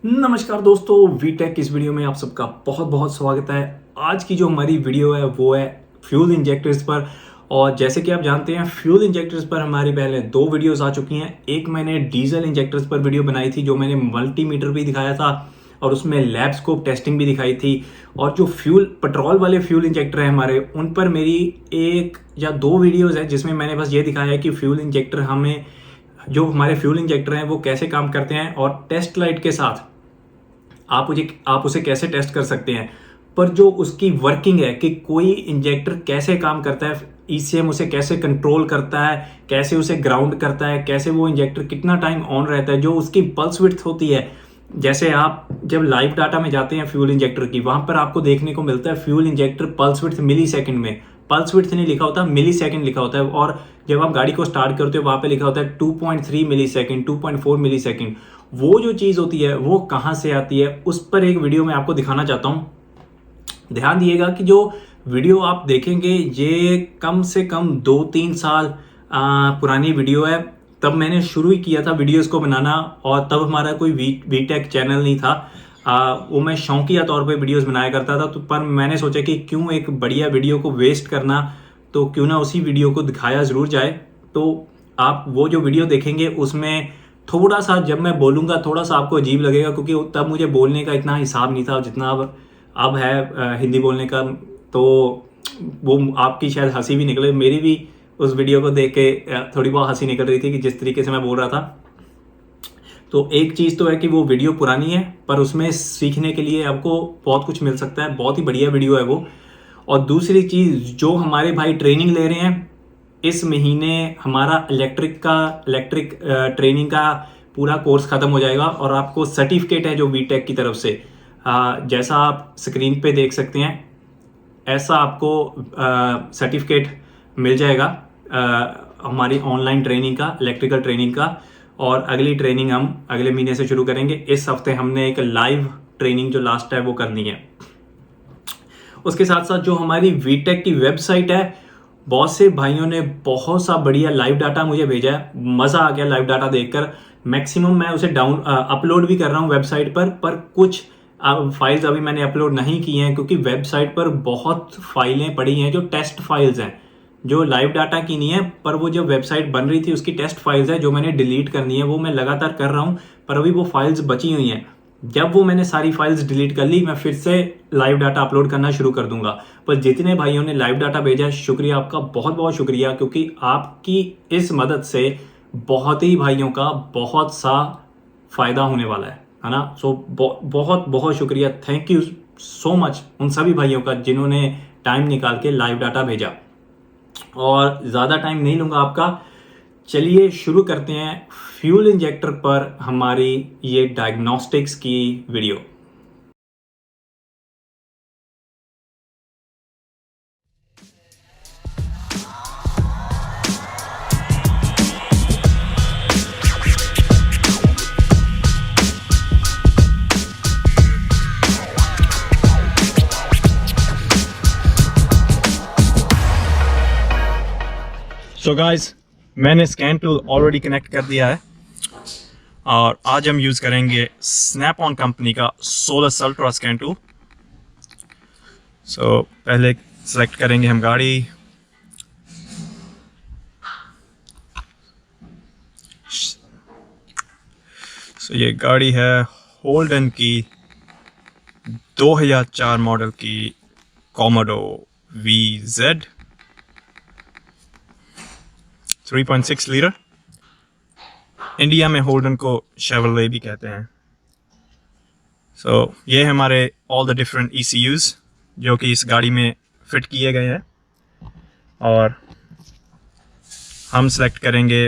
नमस्कार दोस्तों, वीटेक इस वीडियो में आप सबका बहुत बहुत स्वागत है। आज की जो हमारी वीडियो है वो है फ्यूल इंजेक्टर्स पर। और जैसे कि आप जानते हैं, फ्यूल इंजेक्टर्स पर हमारी पहले दो वीडियोस आ चुकी हैं। एक मैंने डीजल इंजेक्टर्स पर वीडियो बनाई थी जो मैंने मल्टीमीटर भी दिखाया था और उसमें लैब स्कोप टेस्टिंग भी दिखाई थी। और जो फ्यूल पेट्रोल वाले फ्यूल इंजेक्टर है हमारे, उन पर मेरी एक या दो वीडियोज़ है जिसमें मैंने बस ये दिखाया है कि फ्यूल इंजेक्टर हमें जो हमारे फ्यूल इंजेक्टर हैं वो कैसे काम करते हैं और टेस्ट लाइट के साथ आप उसे कैसे टेस्ट कर सकते हैं। पर जो उसकी वर्किंग है कि कोई इंजेक्टर कैसे काम करता है, ईसीएम उसे कैसे कंट्रोल करता है, कैसे उसे ग्राउंड करता है, कैसे वो इंजेक्टर कितना टाइम ऑन रहता है, जो उसकी पल्स विड्थ होती है। जैसे आप जब लाइव डाटा में जाते हैं फ्यूल इंजेक्टर की, वहां पर आपको देखने को मिलता है फ्यूल इंजेक्टर पल्स विड्थ मिली सेकेंड में। पल्स विड्थ नहीं लिखा होता, मिली सेकेंड लिखा होता है। और जब आप गाड़ी को स्टार्ट करते हो वहां पे लिखा होता है 2.3 मिली सेकेंड, 2.4 मिली सेकेंड। वो जो चीज़ होती है वो कहाँ से आती है, उस पर एक वीडियो में आपको दिखाना चाहता हूँ। ध्यान दिएगा कि जो वीडियो आप देखेंगे ये कम से कम 2-3 साल पुरानी वीडियो है। तब मैंने शुरू ही किया था वीडियोस को बनाना और तब हमारा कोई वीटेक चैनल नहीं था। वो मैं शौकिया तौर पे वीडियोस बनाया करता था। तो पर मैंने सोचा कि क्यों एक बढ़िया वीडियो को वेस्ट करना, तो क्यों ना उसी वीडियो को दिखाया ज़रूर जाए। तो आप वो जो वीडियो देखेंगे उसमें थोड़ा सा, जब मैं बोलूँगा थोड़ा सा आपको अजीब लगेगा, क्योंकि तब मुझे बोलने का इतना हिसाब नहीं था जितना अब है हिंदी बोलने का। तो वो आपकी शायद हंसी भी निकले, मेरी भी उस वीडियो को देख के थोड़ी बहुत हंसी निकल रही थी कि जिस तरीके से मैं बोल रहा था। तो एक चीज़ तो है कि वो वीडियो पुरानी है, पर उसमें सीखने के लिए आपको बहुत कुछ मिल सकता है। बहुत ही बढ़िया वीडियो है वो। और दूसरी चीज़, जो हमारे भाई ट्रेनिंग ले रहे हैं, इस महीने हमारा इलेक्ट्रिक ट्रेनिंग का पूरा कोर्स ख़त्म हो जाएगा और आपको सर्टिफिकेट है जो वीटेक की तरफ से, जैसा आप स्क्रीन पे देख सकते हैं ऐसा आपको सर्टिफिकेट मिल जाएगा हमारी ऑनलाइन ट्रेनिंग का, इलेक्ट्रिकल ट्रेनिंग का। और अगली ट्रेनिंग हम अगले महीने से शुरू करेंगे। इस हफ्ते हमने एक लाइव ट्रेनिंग जो लास्ट है वो करनी है। उसके साथ साथ जो हमारी वीटेक की वेबसाइट है, बहुत से भाइयों ने बहुत सा बढ़िया लाइव डाटा मुझे भेजा है। मज़ा आ गया लाइव डाटा देखकर। मैक्सिमम मैं उसे अपलोड भी कर रहा हूँ वेबसाइट पर कुछ फाइल्स अभी मैंने अपलोड नहीं की हैं, क्योंकि वेबसाइट पर बहुत फाइलें पड़ी हैं जो टेस्ट फाइल्स हैं, जो लाइव डाटा की नहीं है। पर वो जब वेबसाइट बन रही थी उसकी टेस्ट फाइल्स है जो मैंने डिलीट करनी है। वो मैं लगातार कर रहा हूँ, पर अभी वो फाइल्स बची हुई हैं। जब वो मैंने सारी फाइल्स डिलीट कर ली, मैं फिर से लाइव डाटा अपलोड करना शुरू कर दूंगा। पर जितने भाइयों ने लाइव डाटा भेजा है, शुक्रिया आपका, बहुत बहुत शुक्रिया, क्योंकि आपकी इस मदद से बहुत ही भाइयों का बहुत सा फायदा होने वाला है ना। सो बहुत बहुत शुक्रिया, थैंक यू सो मच उन सभी भाइयों का जिन्होंने टाइम निकाल के लाइव डाटा भेजा। और ज़्यादा टाइम नहीं लूँगा आपका, चलिए शुरू करते हैं फ्यूल इंजेक्टर पर हमारी ये डायग्नोस्टिक्स की वीडियो। सो गाइस, मैंने स्कैन टूल ऑलरेडी कनेक्ट कर दिया है और आज हम यूज़ करेंगे स्नैप ऑन कंपनी का सोलस अल्ट्रा स्कैन टूल। सो पहले सेलेक्ट करेंगे हम गाड़ी। सो ये गाड़ी है होल्डन की 2004 मॉडल की कॉमोडोर VZ 3.6 लीटर। इंडिया में होल्डन को शेवरले भी कहते हैं। सो ये है हमारे ऑल द डिफरेंट ECUs जो कि इस गाड़ी में फिट किए गए हैं। और हम सेलेक्ट करेंगे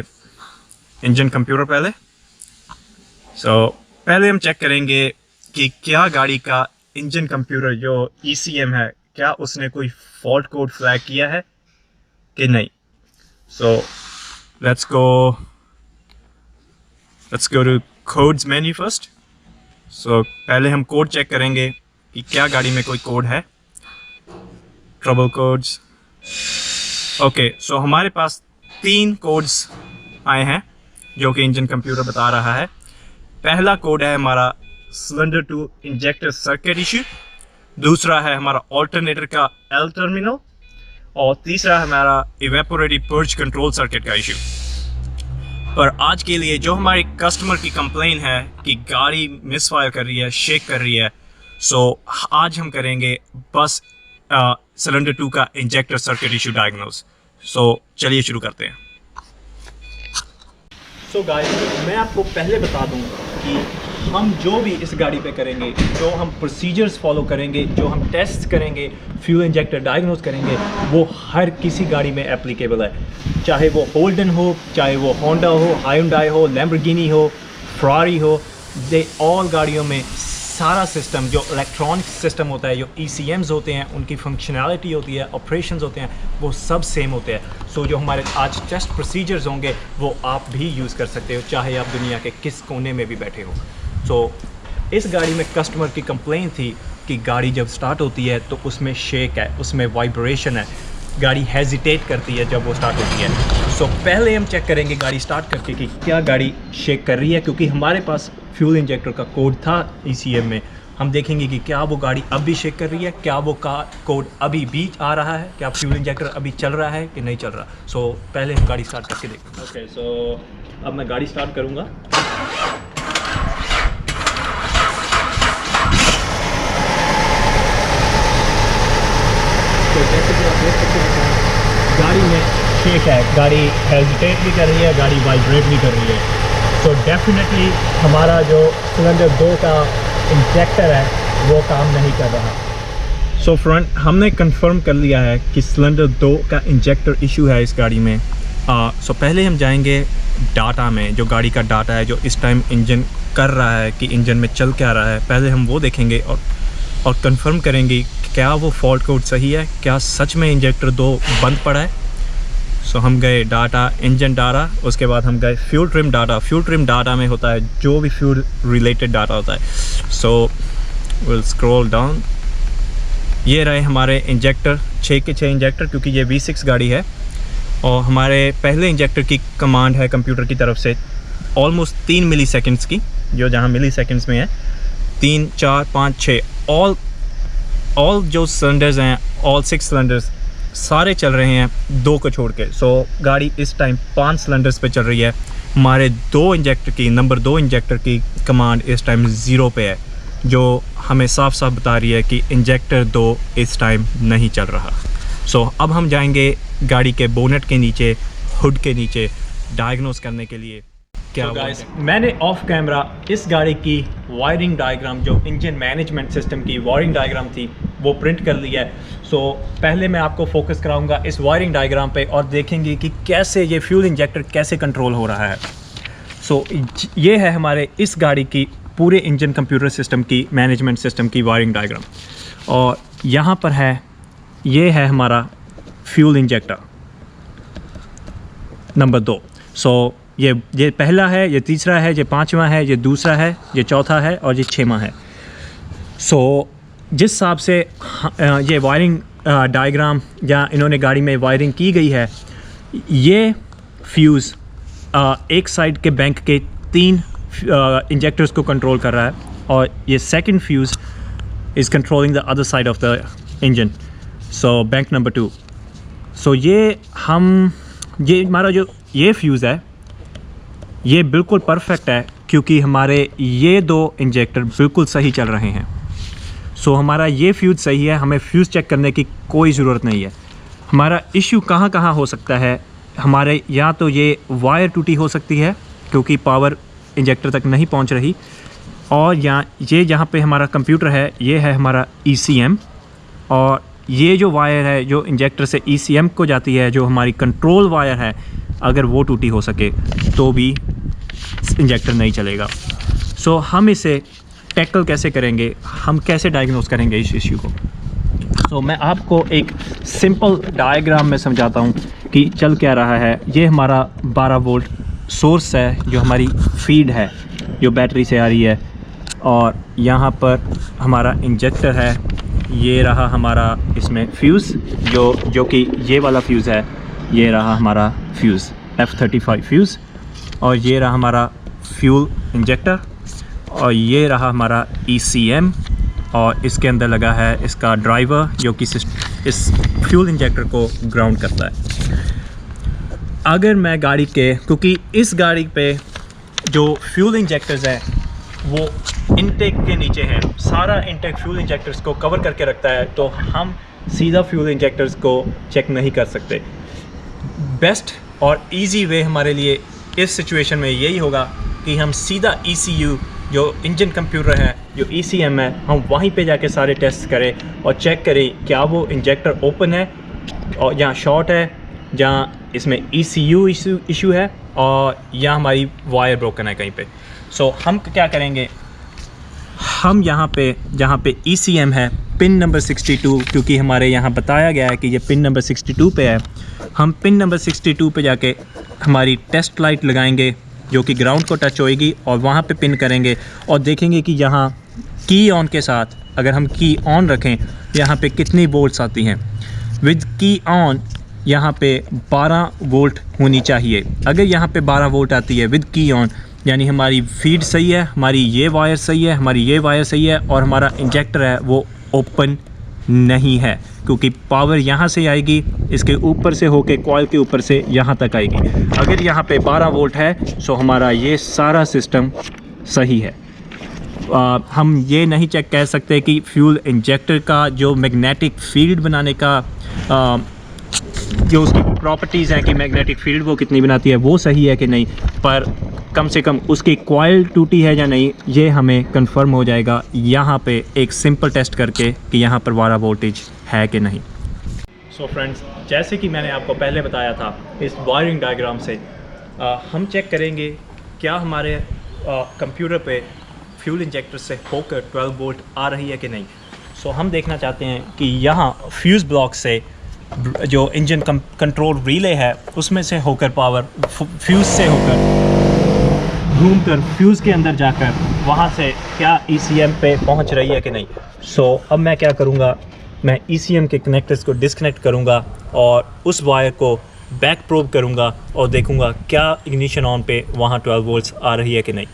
इंजन कंप्यूटर पहले। सो पहले हम चेक करेंगे कि क्या गाड़ी का इंजन कंप्यूटर जो ECM है, क्या उसने कोई फॉल्ट कोड फ्लैग किया है कि नहीं। सो let's go to codes menu first। so पहले हम कोड चेक करेंगे कि क्या गाड़ी में कोई कोड है, ट्रबल कोड्स। ओके, सो हमारे पास 3 कोड्स आए हैं जो कि इंजन कंप्यूटर बता रहा है। पहला कोड है हमारा cylinder two injector circuit issue, दूसरा है हमारा ऑल्टरनेटर का एल टर्मिनल, और तीसरा है हमारा इवेपोरेटिव पर्ज कंट्रोल सर्किट का इशू। पर आज के लिए जो हमारे कस्टमर की कंप्लेन है कि गाड़ी मिसफायर कर रही है, शेक कर रही है, सो आज हम करेंगे बस सिलेंडर 2 का इंजेक्टर सर्किट इशू डायग्नोस। सो चलिए शुरू करते हैं। सो गाइस, मैं आपको पहले बता दूं कि हम जो भी इस गाड़ी पे करेंगे, जो हम प्रोसीजर्स फॉलो करेंगे, जो हम टेस्ट करेंगे, फ्यूल इंजेक्टर डायग्नोस करेंगे, वो हर किसी गाड़ी में एप्लीकेबल है। चाहे वो होल्डन हो, चाहे वो होंडा हो, हायुंडई हो, लैम्बोर्गिनी हो, फरारी हो, दे ऑल गाड़ियों में सारा सिस्टम जो इलेक्ट्रॉनिक सिस्टम होता है, जो ECMs होते हैं, उनकी फंक्शनैलिटी होती है, ऑपरेशंस होते हैं, वो सब सेम होते हैं। सो जो हमारे आज टेस्ट प्रोसीजर्स होंगे वो आप भी यूज़ कर सकते हो, चाहे आप दुनिया के किस कोने में भी बैठे हो। सो इस गाड़ी में कस्टमर की कंप्लेन थी कि गाड़ी जब स्टार्ट होती है तो उसमें शेक है, उसमें वाइब्रेशन है, गाड़ी हेजिटेट करती है जब वो स्टार्ट होती है। सो पहले हम चेक करेंगे गाड़ी स्टार्ट करके कि क्या गाड़ी शेक कर रही है, क्योंकि हमारे पास फ्यूल इंजेक्टर का कोड था ECM में। हम देखेंगे कि क्या वो गाड़ी अब भी शेक कर रही है, क्या वो कोड अभी भी आ रहा है, क्या फ्यूल इंजेक्टर अभी चल रहा है कि नहीं चल रहा। सो पहले हम गाड़ी स्टार्ट करके देखते हैं। ओके, सो अब मैं गाड़ी स्टार्ट करूँगा। तो जैसे कि आप देख सकते हैं गाड़ी में शेक है, गाड़ी हेजिटेट भी कर रही है, गाड़ी वाइब्रेट भी कर रही है। तो डेफिनेटली हमारा जो सिलेंडर 2 का इंजेक्टर है वो काम नहीं कर रहा। सो फ्रेंड, हमने कंफर्म कर लिया है कि सिलेंडर 2 का इंजेक्टर इशू है इस गाड़ी में। सो पहले हम जाएंगे डाटा में, जो गाड़ी का डाटा है, जो इस टाइम इंजन कर रहा है कि इंजन में चल क्या रहा है, पहले हम वो देखेंगे और कंफर्म करेंगे क्या वो फॉल्ट कोड सही है, क्या सच में इंजेक्टर 2 बंद पड़ा है। सो हम गए डाटा, इंजन डाटा, उसके बाद हम गए fuel trim data. Fuel trim data में होता है जो भी फ्यूल रिलेटेड डाटा होता है। सो विल स्क्रॉल डाउन, ये रहे हमारे इंजेक्टर, 6 के 6 इंजेक्टर, क्योंकि ये V6 गाड़ी है और हमारे पहले इंजेक्टर की कमांड है कंप्यूटर की तरफ से ऑलमोस्ट 3 मिली सेकेंड्स की, जो जहाँ मिली सेकेंड्स में है 3, 4, 5, 6 ऑल जो सिलेंडर्स हैं, ऑल 6 सिलेंडर्स सारे चल रहे हैं 2 को छोड़ के। सो गाड़ी इस टाइम 5 सिलेंडर्स पे चल रही है। हमारे 2 इंजेक्टर की, नंबर 2 इंजेक्टर की कमांड इस टाइम 0 पे है, जो हमें साफ साफ बता रही है कि इंजेक्टर 2 इस टाइम नहीं चल रहा। सो अब हम जाएंगे गाड़ी के बोनेट के नीचे, हुड के नीचे डायग्नोस करने के लिए। क्या गाइस, मैंने ऑफ कैमरा इस गाड़ी की वायरिंग डायग्राम, जो इंजन मैनेजमेंट सिस्टम की वायरिंग डायग्राम थी, वो प्रिंट कर लिया है। सो पहले मैं आपको फोकस कराऊंगा इस वायरिंग डायग्राम पे और देखेंगे कि कैसे ये फ्यूल इंजेक्टर कैसे कंट्रोल हो रहा है। सो ये है हमारे इस गाड़ी की पूरे इंजन कंप्यूटर सिस्टम की, मैनेजमेंट सिस्टम की वायरिंग डायग्राम, और यहाँ पर है, ये है हमारा फ्यूल इंजेक्टर नंबर 2। सो ये पहला है, ये तीसरा है, ये 5वां है, ये दूसरा है, ये चौथा है और ये 6वां है। सो जिस हिसाब से ये वायरिंग डायग्राम या इन्होंने गाड़ी में वायरिंग की गई है, ये फ्यूज़ एक साइड के बैंक के 3 इंजेक्टर्स को कंट्रोल कर रहा है, और ये second fuse is controlling the other side of the engine, so bank number 2। सो ये हमारा जो ये फ्यूज़ है ये बिल्कुल परफेक्ट है, क्योंकि हमारे ये 2 इंजेक्टर बिल्कुल सही चल रहे हैं। सो हमारा ये फ्यूज़ सही है, हमें फ्यूज़ चेक करने की कोई ज़रूरत नहीं है। हमारा इश्यू कहाँ कहाँ हो सकता है, हमारे या तो ये वायर टूटी हो सकती है क्योंकि पावर इंजेक्टर तक नहीं पहुँच रही, और ये जहाँ पे हमारा कंप्यूटर है, ये है हमारा ECM, और ये जो वायर है जो इंजेक्टर से ECM को जाती है, जो हमारी कंट्रोल वायर है, अगर वो टूटी हो सके तो भी इंजेक्टर नहीं चलेगा। सो हम इसे टैकल कैसे करेंगे, हम कैसे डायग्नोस करेंगे इस इश्यू को। सो मैं आपको एक सिंपल डायग्राम में समझाता हूँ कि चल क्या रहा है। ये हमारा 12 वोल्ट सोर्स है, जो हमारी फीड है, जो बैटरी से आ रही है, और यहाँ पर हमारा इंजेक्टर है। ये रहा हमारा इसमें फ्यूज़, जो कि ये वाला फ्यूज़ है, ये रहा हमारा फ्यूज़ F35 फ्यूज़, और ये रहा हमारा फ्यूल इंजेक्टर, और ये रहा हमारा ECM और इसके अंदर लगा है इसका ड्राइवर जो कि इस फ्यूल इंजेक्टर को ग्राउंड करता है। अगर मैं गाड़ी के, क्योंकि इस गाड़ी पे जो फ्यूल इंजेक्टर्स हैं वो इनटेक के नीचे हैं, सारा इनटेक फ्यूल इंजेक्टर्स को कवर करके रखता है, तो हम सीधा फ्यूल इंजेक्टर्स को चेक नहीं कर सकते। बेस्ट और इजी वे हमारे लिए इस सिचुएशन में यही होगा कि हम सीधा ECU जो इंजन कंप्यूटर है, जो ECM है, हम वहीं पे जाके सारे टेस्ट करें और चेक करें क्या वो इंजेक्टर ओपन है और जहाँ शॉर्ट है, जहाँ इसमें ECU इशू है और या हमारी वायर ब्रोकन है कहीं पे। सो हम क्या करेंगे, हम यहाँ पे जहाँ पे ECM है पिन नंबर 62, क्योंकि हमारे यहाँ बताया गया है कि ये पिन नंबर 62 पे है, हम पिन नंबर 62 पे जाके हमारी टेस्ट लाइट लगाएंगे जो कि ग्राउंड को टच होएगी और वहाँ पे पिन करेंगे और देखेंगे कि यहाँ की ऑन के साथ अगर हम की ऑन रखें यहाँ पे कितनी वोल्ट्स आती हैं। विद की ऑन यहाँ पे 12 वोल्ट होनी चाहिए। अगर यहाँ पे 12 वोल्ट आती है विद की ऑन, यानी हमारी फीड सही है, हमारी ये वायर सही है, हमारी ये वायर सही है और हमारा इंजेक्टर है वो ओपन नहीं है, क्योंकि पावर यहाँ से आएगी, इसके ऊपर से होके कॉइल के ऊपर से यहाँ तक आएगी। अगर यहाँ पे 12 वोल्ट है सो हमारा ये सारा सिस्टम सही है। हम ये नहीं चेक कह सकते कि फ्यूल इंजेक्टर का जो मैग्नेटिक फील्ड बनाने का जो उसकी प्रॉपर्टीज़ हैं कि मैग्नेटिक फील्ड वो कितनी बनाती है वो सही है कि नहीं, पर कम से कम उसकी कॉइल टूटी है या नहीं ये हमें कंफर्म हो जाएगा यहाँ पे एक सिंपल टेस्ट करके कि यहाँ पर 12 वोल्टेज है कि नहीं। सो फ्रेंड्स, जैसे कि मैंने आपको पहले बताया था, इस वायरिंग डायग्राम से हम चेक करेंगे क्या हमारे कंप्यूटर पे फ्यूल इंजेक्टर से होकर 12 वोल्ट आ रही है कि नहीं। सो हम देखना चाहते हैं कि यहाँ फ्यूज़ ब्लॉक से जो इंजन कंट्रोल रिले है उसमें से होकर पावर फ्यूज़ से होकर घूमकर फ्यूज़ के अंदर जाकर वहाँ से क्या ECM पे पहुँच रही है कि नहीं। सो अब मैं क्या करूँगा, मैं ECM के कनेक्टर्स को डिस्कनेक्ट करूँगा और उस वायर को बैक प्रोब करूँगा और देखूँगा क्या इग्निशन ऑन पे वहाँ 12 वोल्ट्स आ रही है कि नहीं।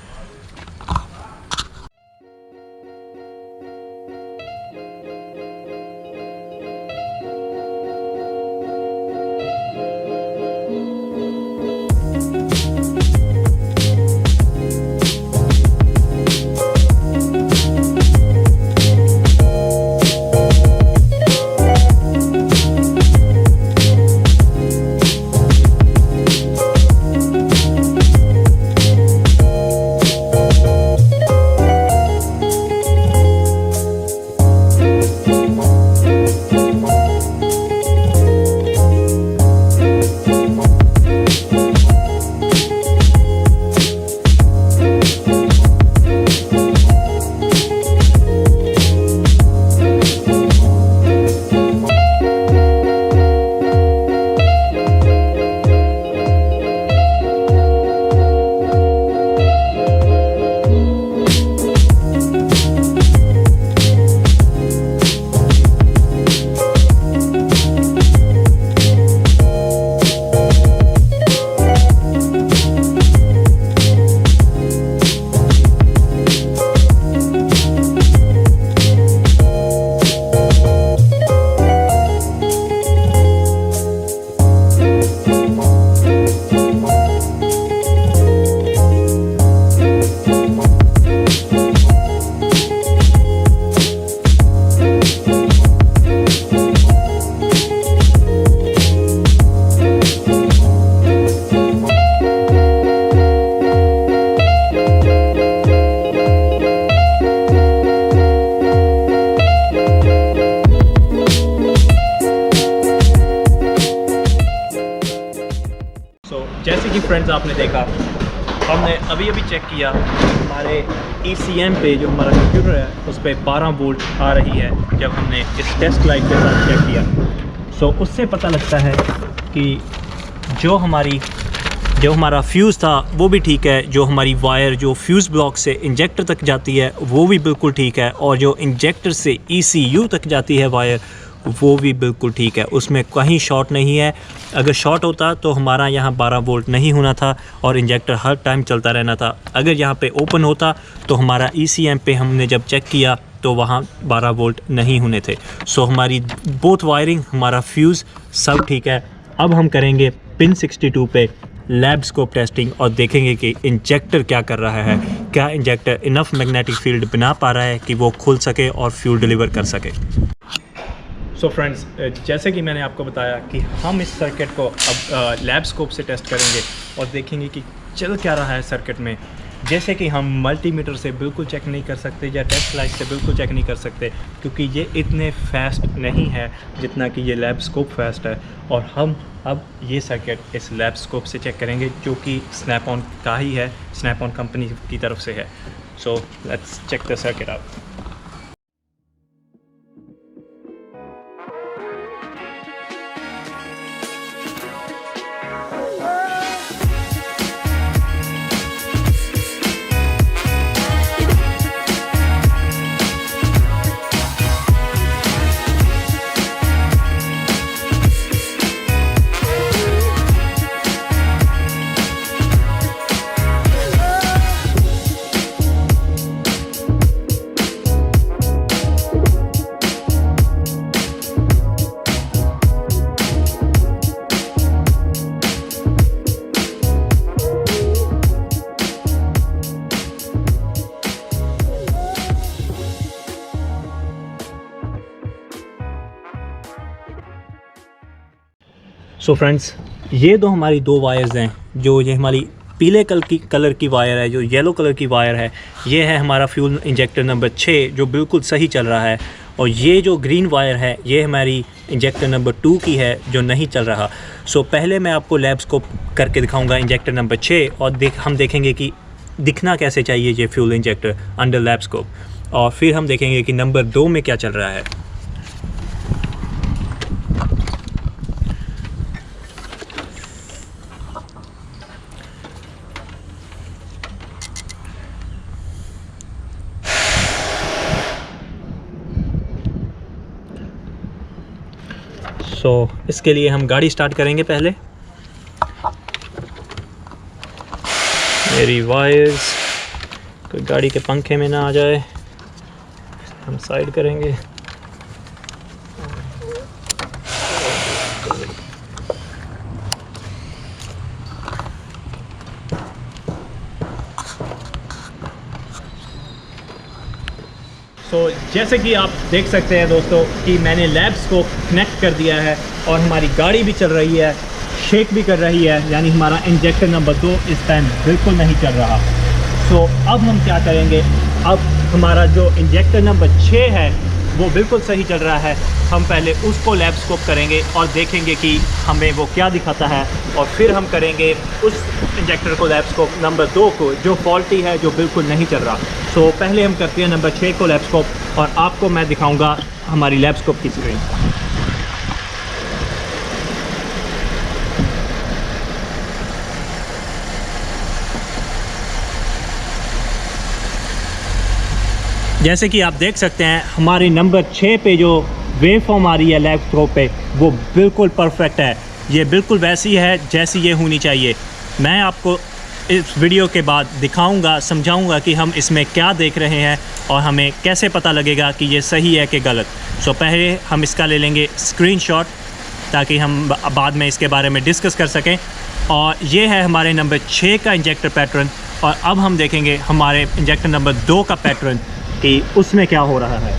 जैसे कि फ्रेंड्स आपने देखा, हमने अभी चेक किया हमारे ECM पे जो हमारा कंप्यूटर है उस पर 12 वोल्ट आ रही है जब हमने इस टेस्ट लाइट के साथ चेक किया। सो उससे पता लगता है कि जो हमारा फ्यूज़ था वो भी ठीक है, जो हमारी वायर जो फ्यूज़ ब्लॉक से इंजेक्टर तक जाती है वो भी बिल्कुल ठीक है, और जो इंजेक्टर से ECU तक जाती है वायर वो भी बिल्कुल ठीक है, उसमें कहीं शॉर्ट नहीं है। अगर शॉर्ट होता तो हमारा यहाँ 12 वोल्ट नहीं होना था और इंजेक्टर हर टाइम चलता रहना था। अगर यहाँ पे ओपन होता तो हमारा ECM पे हमने जब चेक किया तो वहाँ 12 वोल्ट नहीं होने थे। सो हमारी बोथ वायरिंग, हमारा फ्यूज़ सब ठीक है। अब हम करेंगे पिन 62 पे लैब स्कोप टेस्टिंग और देखेंगे कि इंजेक्टर क्या कर रहा है। क्या इंजेक्टर इनफ मैग्नेटिक फील्ड बना पा रहा है कि वो खुल सके और फ्यूल डिलीवर कर सके। सो फ्रेंड्स, जैसे कि मैंने आपको बताया कि हम इस सर्किट को अब लैब स्कोप से टेस्ट करेंगे और देखेंगे कि चल क्या रहा है सर्किट में। जैसे कि हम मल्टीमीटर से बिल्कुल चेक नहीं कर सकते या टेस्ट लाइट से बिल्कुल चेक नहीं कर सकते, क्योंकि ये इतने फास्ट नहीं है जितना कि ये लैब स्कोप फास्ट है। और हम अब ये सर्किट इस लैब स्कोप से चेक करेंगे, जो कि स्नैप ऑन का ही है, स्नैप ऑन कंपनी की तरफ से है। So let's check the circuit out. So friends, ये दो हमारी दो वायर्स हैं। जो ये हमारी पीले कलर की वायर है, जो येलो कलर की वायर है, ये है हमारा फ्यूल इंजेक्टर नंबर 6 जो बिल्कुल सही चल रहा है। और ये जो ग्रीन वायर है ये हमारी इंजेक्टर नंबर 2 की है जो नहीं चल रहा। सो पहले मैं आपको लैब स्कोप करके दिखाऊंगा इंजेक्टर नंबर 6 और हम देखेंगे कि दिखना कैसे चाहिए ये fuel injector under lab scope. और फिर हम देखेंगे कि नंबर 2 में क्या चल रहा है। सो इसके लिए हम गाड़ी स्टार्ट करेंगे। पहले मेरी वायर्स कोई गाड़ी के पंखे में ना आ जाए, हम साइड करेंगे। सो जैसे कि आप देख सकते हैं दोस्तों कि मैंने लैब्स को कनेक्ट कर दिया है और हमारी गाड़ी भी चल रही है, शेक भी कर रही है, यानी हमारा इंजेक्टर नंबर 2 इस टाइम बिल्कुल नहीं चल रहा। सो अब हम क्या करेंगे, अब हमारा जो इंजेक्टर नंबर 6 है वो बिल्कुल सही चल रहा है। हम पहले उसको लैब स्कोप करेंगे और देखेंगे कि हमें वो क्या दिखाता है, और फिर हम करेंगे उस इंजेक्टर को लैब स्कोप नंबर 2 को जो फॉल्टी है, जो बिल्कुल नहीं चल रहा। सो पहले हम करते हैं नंबर 6 को लैब स्कोप और आपको मैं दिखाऊंगा हमारी लैब स्कोप की स्क्रीन। जैसे कि आप देख सकते हैं हमारी नंबर 6 पे जो वेव फॉर्म आ रही है लैब स्कोप पे, वो बिल्कुल परफेक्ट है। ये बिल्कुल वैसी है जैसी ये होनी चाहिए। मैं आपको इस वीडियो के बाद दिखाऊंगा, समझाऊंगा कि हम इसमें क्या देख रहे हैं और हमें कैसे पता लगेगा कि ये सही है कि गलत। सो पहले हम इसका ले लेंगे स्क्रीनशॉट ताकि हम बाद में इसके बारे में डिस्कस कर सकें। और ये है हमारे नंबर 6 का इंजेक्टर पैटर्न। और अब हम देखेंगे हमारे इंजेक्टर नंबर 2 का पैटर्न कि उसमें क्या हो रहा है।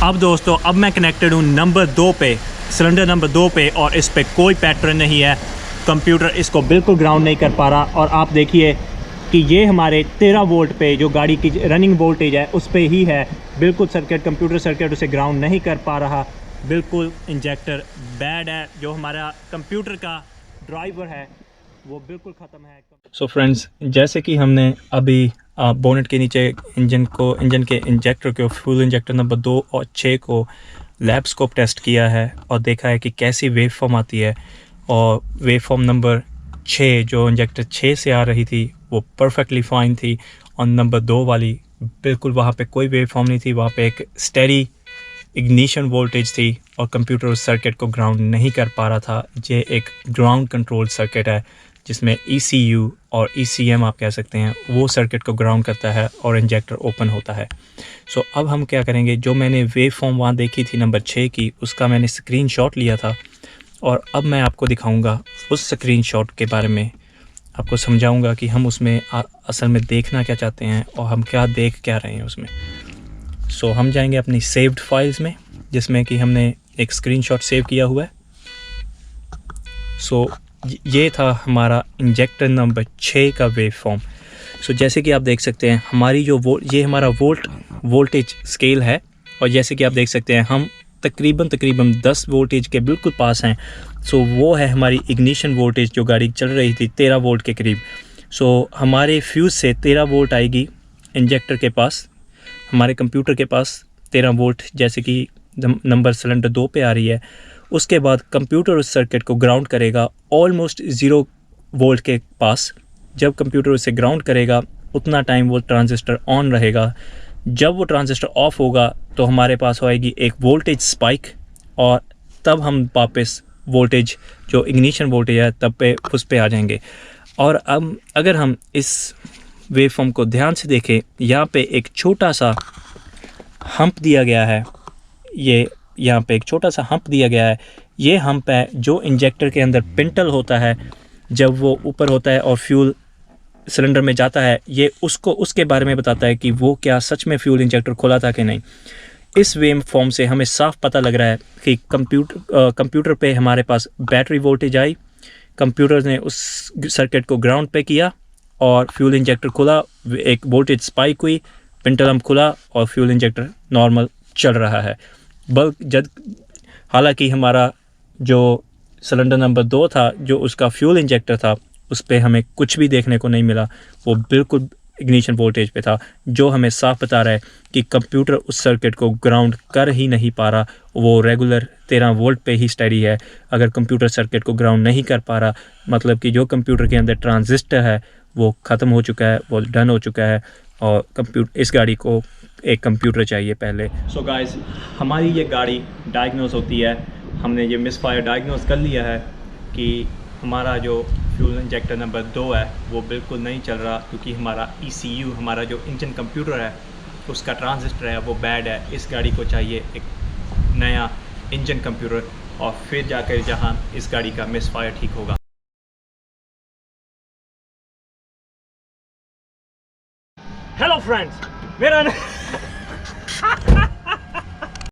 अब दोस्तों, अब मैं कनेक्टेड हूँ नंबर 2 पे, सिलेंडर नंबर 2 पे, और इस पे कोई पैटर्न नहीं है। कंप्यूटर इसको बिल्कुल ग्राउंड नहीं कर पा रहा। और आप देखिए कि ये हमारे 13 वोल्ट पे जो गाड़ी की रनिंग वोल्टेज है उस पे ही है। बिल्कुल कंप्यूटर सर्किट उसे ग्राउंड नहीं कर पा रहा। बिल्कुल इंजेक्टर बैड है। जो हमारा कंप्यूटर का ड्राइवर है वो बिल्कुल ख़त्म है। सो फ्रेंड्स, जैसे कि हमने अभी बोनेट के नीचे इंजन के इंजेक्टर को, फ्यूल इंजेक्टर नंबर 2 और 6 को लैब स्कोप टेस्ट किया है और देखा है कि कैसी वेव फॉर्म आती है। और वेव फॉर्म नंबर 6 जो इंजेक्टर 6 से आ रही थी वो परफेक्टली फाइन थी, और नंबर 2 वाली बिल्कुल वहाँ पे कोई वेव फॉर्म नहीं थी, वहाँ पे एक स्टेडी इग्निशन वोल्टेज थी और कंप्यूटर उस सर्किट को ग्राउंड नहीं कर पा रहा था। ये एक ग्राउंड कंट्रोल सर्किट है जिसमें ECU और ECM आप कह सकते हैं, वो सर्किट को ग्राउंड करता है और इंजेक्टर ओपन होता है। सो अब हम क्या करेंगे, जो मैंने वेव फॉर्म वहाँ देखी थी नंबर 6 की, उसका मैंने स्क्रीनशॉट लिया था और अब मैं आपको दिखाऊंगा उस स्क्रीनशॉट के बारे में, आपको समझाऊंगा कि हम उसमें असल में देखना क्या चाहते हैं और हम क्या देख क्या रहे हैं उसमें। सो हम जाएंगे अपनी सेव्ड फाइल्स में, जिसमें कि हमने एक स्क्रीनशॉट सेव किया हुआ है। सो ये था हमारा इंजेक्टर नंबर 6 का वेव फॉर्म। सो जैसे कि आप देख सकते हैं हमारी जो ये हमारा वोल्टेज स्केल है और जैसे कि आप देख सकते हैं हम तकरीबन 10 वोल्टेज के बिल्कुल पास हैं। सो वो है हमारी इग्निशन वोल्टेज जो गाड़ी चल रही थी 13 वोल्ट के करीब। सो हमारे फ्यूज़ से 13 वोल्ट आएगी इंजेक्टर के पास, हमारे कंप्यूटर के पास 13 वोल्ट जैसे कि नंबर सिलेंडर 2 पे आ रही है। उसके बाद कंप्यूटर उस सर्किट को ग्राउंड करेगा ऑलमोस्ट 0 वोल्ट के पास। जब कंप्यूटर उसे ग्राउंड करेगा उतना टाइम वो ट्रांजिस्टर ऑन रहेगा। जब वो ट्रांजिस्टर ऑफ होगा तो हमारे पास होएगी एक वोल्टेज स्पाइक और तब हम वापस वोल्टेज जो इग्निशन वोल्टेज है तब पे उस पे आ जाएंगे। और अब अगर हम इस वेव फॉर्म को ध्यान से देखें, यहाँ पे एक छोटा सा हम्प दिया गया है, ये यहाँ पे एक छोटा सा हम्प दिया गया है। ये हम्प है जो इंजेक्टर के अंदर पिंटल होता है, जब वो ऊपर होता है और फ्यूल सिलेंडर में जाता है, ये उसको उसके बारे में बताता है कि वो क्या सच में फ्यूल इंजेक्टर खुला था कि नहीं। इस वेव फॉर्म से हमें साफ पता लग रहा है कि कंप्यूटर पे हमारे पास बैटरी वोल्टेज आई, कंप्यूटर ने उस सर्किट को ग्राउंड पे किया और फ्यूल इंजेक्टर खुला, एक वोल्टेज स्पाइक हुई, पेंडुलम खुला और फ्यूल इंजेक्टर नॉर्मल चल रहा है। हालांकि हमारा जो सिलेंडर नंबर 2 था, जो उसका फ्यूल इंजेक्टर था, उस पर हमें कुछ भी देखने को नहीं मिला, वो बिल्कुल इग्निशन वोल्टेज पे था, जो हमें साफ बता रहा है कि कंप्यूटर उस सर्किट को ग्राउंड कर ही नहीं पा रहा, वो रेगुलर 13 वोल्ट पे ही स्टडी है। अगर कंप्यूटर सर्किट को ग्राउंड नहीं कर पा रहा, मतलब कि जो कंप्यूटर के अंदर ट्रांजिस्टर है वो ख़त्म हो चुका है, वो डन हो चुका है और इस गाड़ी को एक कंप्यूटर चाहिए पहले। सो गाइस, हमारी ये गाड़ी डायग्नोस होती है, हमने ये मिसफायर डायग्नोस कर लिया है कि हमारा जो फ्यूल इंजेक्टर नंबर 2 है वो बिल्कुल नहीं चल रहा, क्योंकि हमारा ECU, हमारा जो इंजन कंप्यूटर है, उसका ट्रांजिस्टर है वो बैड है। इस गाड़ी को चाहिए एक नया इंजन कंप्यूटर और फिर जाकर जहां इस गाड़ी का मिसफायर ठीक होगा। हेलो फ्रेंड्स, मेरा